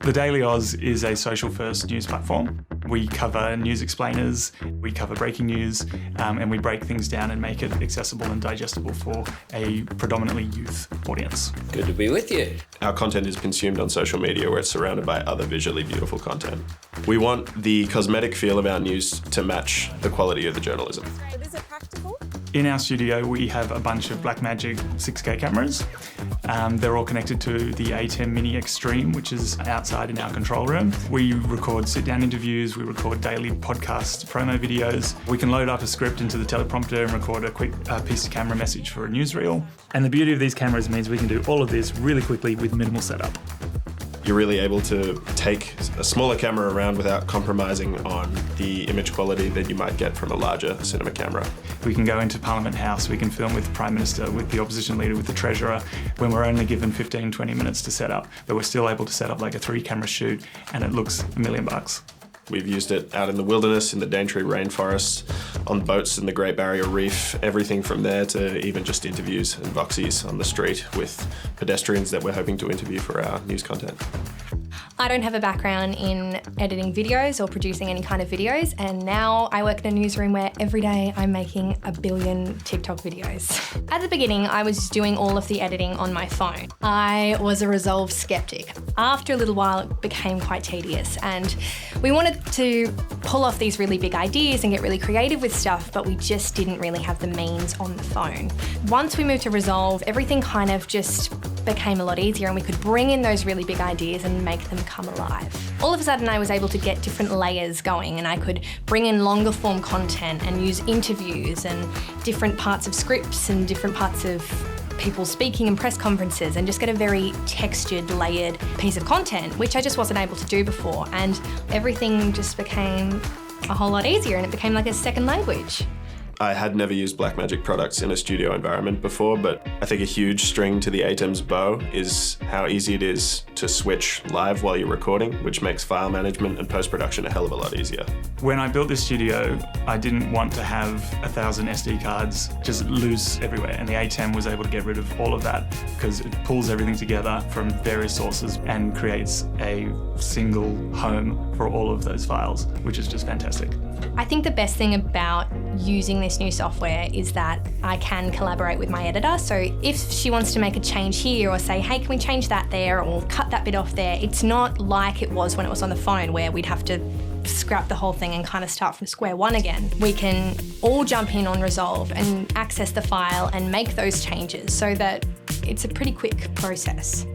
The Daily Oz is a social-first news platform. We cover news explainers, we cover breaking news, and we break things down and make it accessible and digestible for a predominantly youth audience. Good to be with you. Our content is consumed on social media where it's surrounded by other visually beautiful content. We want the cosmetic feel of our news to match the quality of the journalism. Is it practical? In our studio, we have a bunch of Blackmagic 6K cameras. They're all connected to the A10 Mini Extreme, which is outside in our control room. We record sit-down interviews, we record daily podcast promo videos. We can load up a script into the teleprompter and record a quick piece of camera message for a newsreel. And the beauty of these cameras means we can do all of this really quickly with minimal setup. You're really able to take a smaller camera around without compromising on the image quality that you might get from a larger cinema camera. We can go into Parliament House, we can film with the Prime Minister, with the Opposition Leader, with the Treasurer, when we're only given 15, 20 minutes to set up, but we're still able to set up like a 3-camera shoot and it looks $1 million. We've used it out in the wilderness, in the Daintree rainforests, on boats in the Great Barrier Reef, everything from there to even just interviews and voxies on the street with pedestrians that we're hoping to interview for our news content. I don't have a background in editing videos or producing any kind of videos, and now I work in a newsroom where every day I'm making 1 billion TikTok videos. At the beginning, I was doing all of the editing on my phone. I was a resolved skeptic. After a little while, it became quite tedious, and we wanted to pull off these really big ideas and get really creative with stuff, but we just didn't really have the means on the phone. Once we moved to Resolve, everything kind of just became a lot easier and we could bring in those really big ideas and make them come alive. All of a sudden I was able to get different layers going and I could bring in longer form content and use interviews and different parts of scripts and different parts of people speaking in press conferences and just get a very textured, layered piece of content, which I just wasn't able to do before. And everything just became a whole lot easier and it became like a second language. I had never used Blackmagic products in a studio environment before, but I think a huge string to the ATEM's bow is how easy it is to switch live while you're recording, which makes file management and post-production a hell of a lot easier. When I built this studio, I didn't want to have 1,000 SD cards just loose everywhere, and the A10 was able to get rid of all of that because it pulls everything together from various sources and creates a single home for all of those files, which is just fantastic. I think the best thing about using this new software is that I can collaborate with my editor. So if she wants to make a change here or say, hey, can we change that there or cut that bit off there, it's not like it was when it was on the phone where we'd have to scrap the whole thing and kind of start from square one again. We can all jump in on Resolve and access the file and make those changes so that it's a pretty quick process.